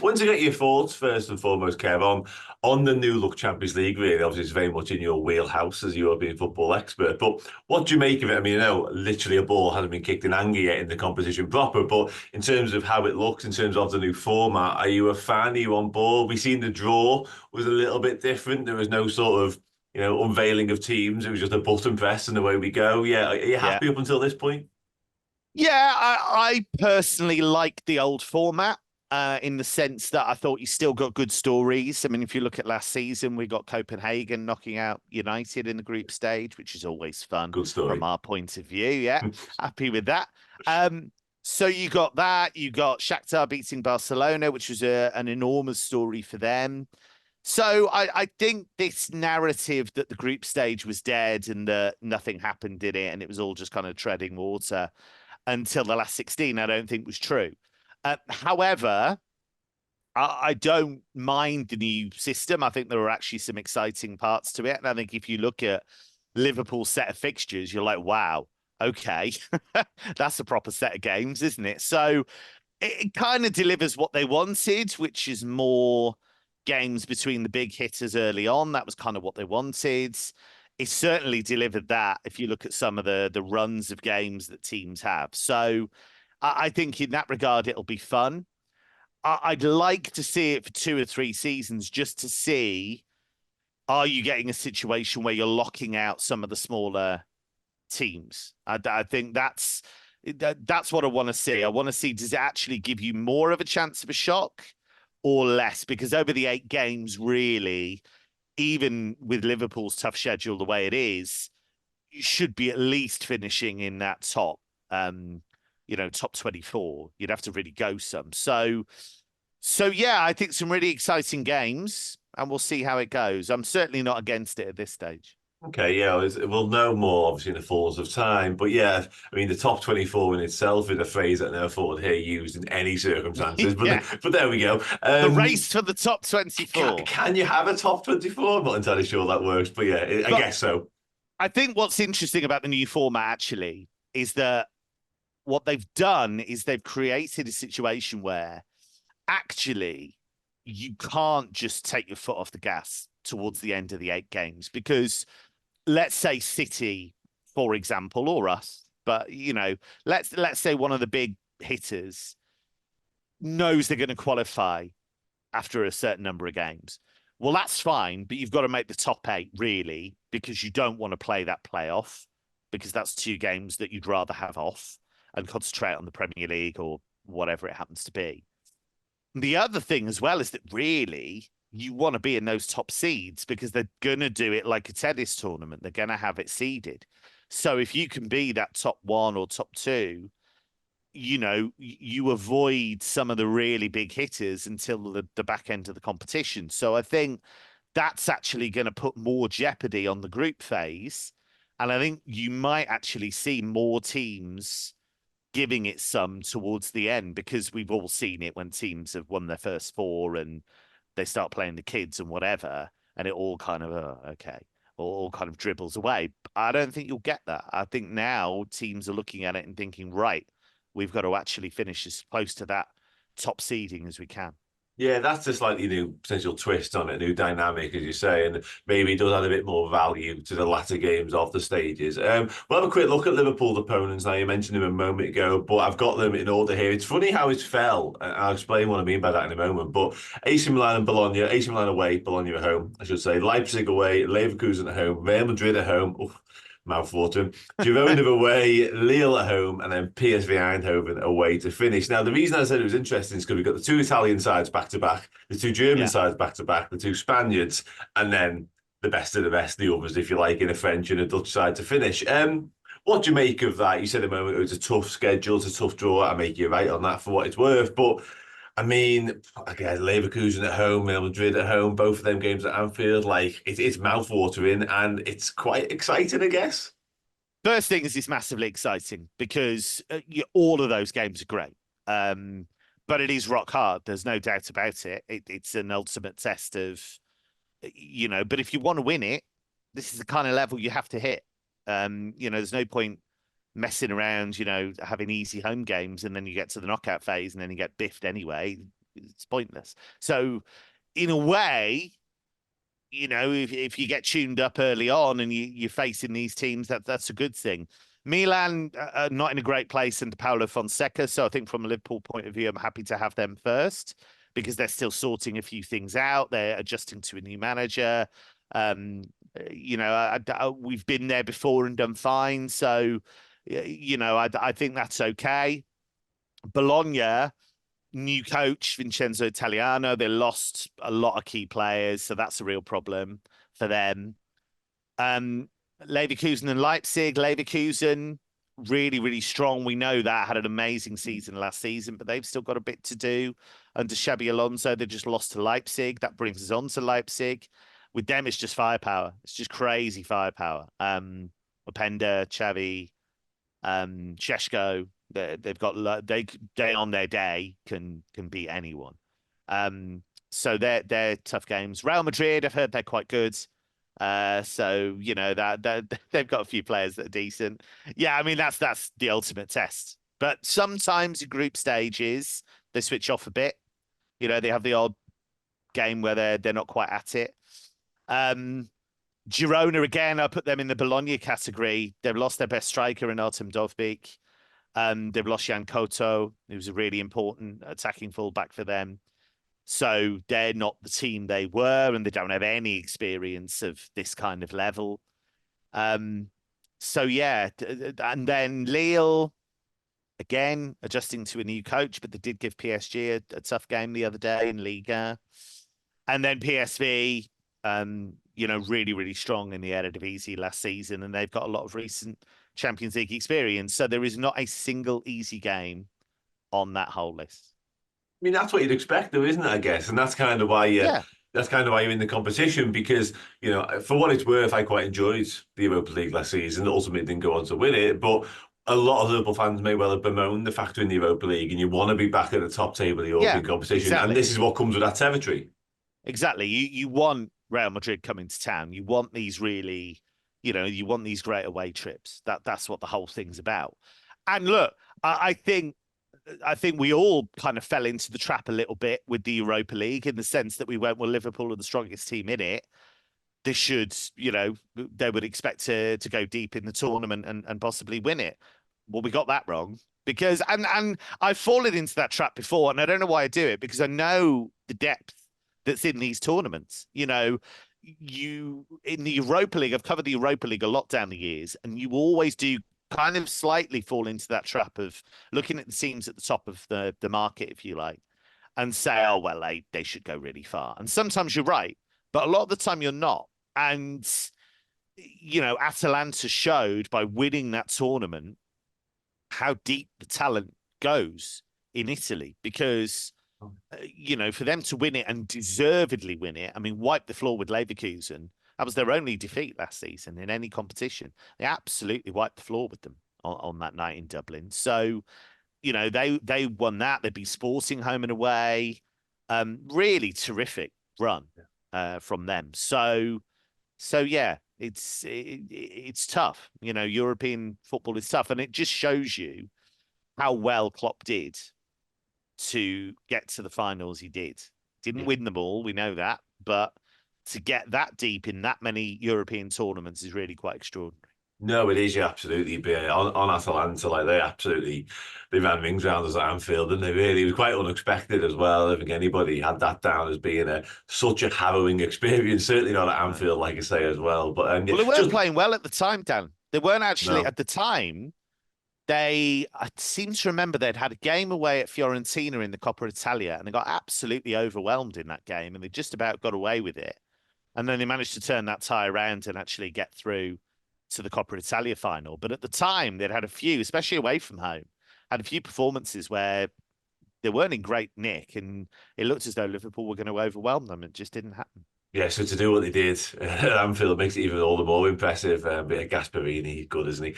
want to get your thoughts first and foremost, Kev, on the new look Champions League. Really, obviously, it's very much in your wheelhouse as a European football expert. But what do you make of it? I mean, I know literally a ball hasn't been kicked in anger yet in the competition proper, but in terms of how it looks, in terms of the new format, are you a fan? Are you on board? We seen the draw was a little bit different. There was no sort of unveiling of teams. It was just a button press and away we go. Yeah, are you Yeah. happy up until this point? Yeah, I personally like the old format in the sense that I thought you still got good stories. I mean, if you look at last season, we got Copenhagen knocking out United in the group stage, which is always fun Good from story. our point of view. Yeah, happy with that. So you got that. You got Shakhtar beating Barcelona, which was an enormous story for them. So I think this narrative that the group stage was dead and that nothing happened in it and it was all just kind of treading water until the last 16, I don't think was true. However, I don't mind the new system. I think there are actually some exciting parts to it. And I think if you look at Liverpool's set of fixtures, you're like, wow, okay, that's a proper set of games, isn't it? So it kind of delivers what they wanted, which is more games between the big hitters early on. That was kind of what they wanted. It certainly delivered that if you look at some of the runs of games that teams have. So I think in that regard, it'll be fun. I'd like to see it for 2 or 3 seasons just to see, are you getting a situation where you're locking out some of the smaller teams? I think that's what I want to see. I want to see, does it actually give you more of a chance of a shock or less? Because over the 8 games, really, even with Liverpool's tough schedule the way it is, you should be at least finishing in that top 24. You'd have to really go some. So yeah, I think some really exciting games, and we'll see how it goes. I'm certainly not against it at this stage. Okay, yeah, we'll know more obviously in the fullness of time. But yeah, I mean, the top 24 in itself is a phrase that I never thought I'd hear used in any circumstances. Yeah, But there we go. the race for the top 24. Can you have a top 24? I'm not entirely sure that works, but yeah, I But guess so. I think what's interesting about the new format actually is that what they've done is they've created a situation where actually you can't just take your foot off the gas towards the end of the 8 games, because let's say City, for example, or us, but let's say one of the big hitters knows they're going to qualify after a certain number of games. Well, that's fine, but you've got to make the top 8 really, because you don't want to play that playoff, because that's 2 games that you'd rather have off and concentrate on the Premier League or whatever it happens to be. The other thing as well is that really you want to be in those top seeds, because they're going to do it like a tennis tournament. They're going to have it seeded. So if you can be that top 1 or top 2, you avoid some of the really big hitters until the back end of the competition. So I think that's actually going to put more jeopardy on the group phase. And I think you might actually see more teams giving it some towards the end, because we've all seen it when teams have won their first 4 and they start playing the kids and whatever, and it all kind of, okay, all kind of dribbles away. I don't think you'll get that. I think now teams are looking at it and thinking, right, we've got to actually finish as close to that top seeding as we can. Yeah, that's a slightly new potential twist on it, new dynamic, as you say, and maybe it does add a bit more value to the latter games of the stages. We'll have a quick look at Liverpool's opponents now. You mentioned them a moment ago, but I've got them in order here. It's funny how it's fell, and I'll explain what I mean by that in a moment. But AC Milan and Bologna, AC Milan away, Bologna at home, I should say. Leipzig away, Leverkusen at home, Real Madrid at home. Oof, mouthwatering. Girona away, Lille at home, and then PSV Eindhoven away to finish. Now, the reason I said it was interesting is because we've got the 2 Italian sides back to back, the 2 German sides back to back, the 2 Spaniards, and then the best of the best, the others, if you like, in a French and a Dutch side to finish. What do you make of that? You said a moment it was a tough schedule, it's a tough draw. I make you right on that for what it's worth, but I mean, again, Leverkusen at home, Real Madrid at home, both of them games at Anfield, like it's mouthwatering and it's quite exciting, I guess. First thing is it's massively exciting because all of those games are great. But it is rock hard. There's no doubt about it. It's an ultimate test of, but if you want to win it, this is the kind of level you have to hit. There's no point messing around, having easy home games and then you get to the knockout phase and then you get biffed anyway. it's pointless. So in a way, if you get tuned up early on and you're facing these teams, that's a good thing. Milan are not in a great place under Paulo Fonseca, so I think from a Liverpool point of view, I'm happy to have them first because they're still sorting a few things out. They're adjusting to a new manager. We've been there before and done fine, so I think that's okay. Bologna, new coach Vincenzo Italiano, they lost a lot of key players, so that's a real problem for them. Leverkusen and Leipzig. Leverkusen, really, really strong. We know that. Had an amazing season last season, but they've still got a bit to do. Under Xabi Alonso, they just lost to Leipzig. That brings us on to Leipzig. With them, it's just firepower. It's just crazy firepower. Openda, Xavi, Šeško, they've got they on their day can beat anyone. So they're tough games. Real Madrid, I've heard they're quite good. So that they've got a few players that are decent. Yeah, I mean that's the ultimate test. But sometimes in group stages they switch off a bit. They have the odd game where they're not quite at it. Girona again, I put them in the Bologna category. They've lost their best striker in Artem Dovbyk. They've lost Jan Koto, who was a really important attacking fullback for them. So they're not the team they were, and they don't have any experience of this kind of level. So yeah, and then Lille, again, adjusting to a new coach, but they did give PSG a tough game the other day in Liga. And then PSV, really, really strong in the Eredivisie last season, and they've got a lot of recent Champions League experience. So there is not a single easy game on that whole list. I mean, that's what you'd expect, though, isn't it? I guess, and that's kind of why that's kind of why you're in the competition because for what it's worth, I quite enjoyed the Europa League last season. Ultimately, didn't go on to win it, but a lot of Liverpool fans may well have bemoaned the fact we're in the Europa League, and you want to be back at the top table of the European competition, exactly. And this is what comes with that territory. Exactly. You want Real Madrid coming to town. You want these really, you want these great away trips. That's what the whole thing's about. And look, I think we all kind of fell into the trap a little bit with the Europa League in the sense that we went, well, Liverpool are the strongest team in it. They should, they would expect to go deep in the tournament and possibly win it. Well, we got that wrong because, and I've fallen into that trap before, and I don't know why I do it because I know the depth that's in these tournaments. In the Europa League, I've covered the Europa League a lot down the years, and you always do kind of slightly fall into that trap of looking at the teams at the top of the market, if you like, and say, oh, well, they should go really far. And sometimes you're right, but a lot of the time you're not. And, Atalanta showed by winning that tournament how deep the talent goes in Italy because, for them to win it and deservedly win it, I mean, wipe the floor with Leverkusen. That was their only defeat last season in any competition. They absolutely wiped the floor with them on that night in Dublin. So, they won that. They'd be Sporting home and away. Really terrific run from them. So yeah, it's tough. European football is tough, and it just shows you how well Klopp did to get to the finals. He didn't win them all. We know that, but to get that deep in that many European tournaments is really quite extraordinary. No, it is. You absolutely be on Atalanta. Like they ran rings around us at Anfield, and it was quite unexpected as well. I don't think anybody had that down as being such a harrowing experience. Certainly not at Anfield, like I say as well. But they weren't playing well at the time, Dan. They weren't actually No. At the time. I seem to remember they'd had a game away at Fiorentina in the Coppa Italia, and they got absolutely overwhelmed in that game, and they just about got away with it. And then they managed to turn that tie around and actually get through to the Coppa Italia final. But at the time, they'd had a few, especially away from home, had a few performances where they weren't in great nick, and it looked as though Liverpool were going to overwhelm them. It just didn't happen. Yeah, so to do what they did at Anfield makes it even all the more impressive. Bit of Gasperini, good, isn't he?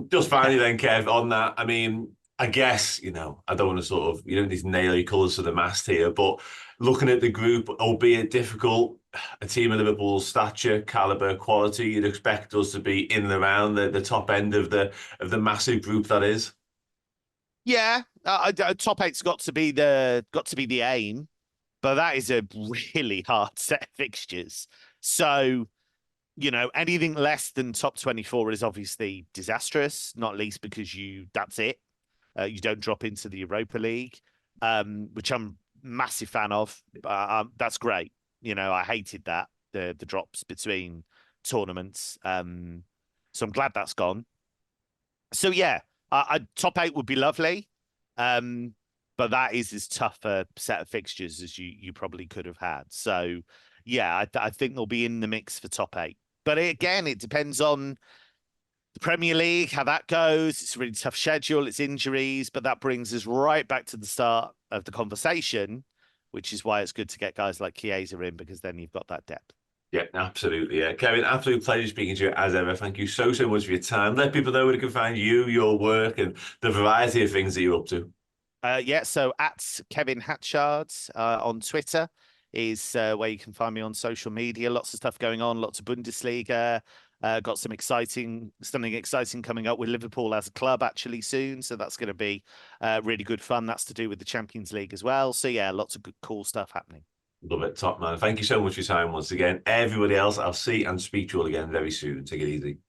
Just finally then, Kev, on that, I mean, I guess, I don't want to sort of, you don't need to nail your colours to the mast here, but looking at the group, albeit difficult, a team of Liverpool's stature, calibre, quality, you'd expect us to be in and around the top end of the massive group that is. Yeah, Top eight's got to be the aim, but that is a really hard set of fixtures. So, you know, anything less than top 24 is obviously disastrous, not least because that's it. You don't drop into the Europa League, which I'm massive fan of. That's great. You know, I hated that, the drops between tournaments. So I'm glad that's gone. So yeah, top eight would be lovely. But that is as tough a set of fixtures as you probably could have had. So yeah, I think they'll be in the mix for top eight. But again, it depends on the Premier League, how that goes. It's a really tough schedule. It's injuries, but that brings us right back to the start of the conversation, which is why it's good to get guys like Chiesa in, because then you've got that depth. Yeah, absolutely. Yeah, Kevin, absolute pleasure speaking to you as ever. Thank you so much for your time. Let people know where they can find you, your work, and the variety of things that you're up to. Yeah, so at Kevin Hatchard on Twitter is where you can find me on social media. Lots of stuff going on, lots of Bundesliga. Got something exciting coming up with Liverpool as a club actually soon. So that's going to be really good fun. That's to do with the Champions League as well. So yeah, lots of good, cool stuff happening. Love it, top man. Thank you so much for your time once again. Everybody else, I'll see and speak to you all again very soon. Take it easy.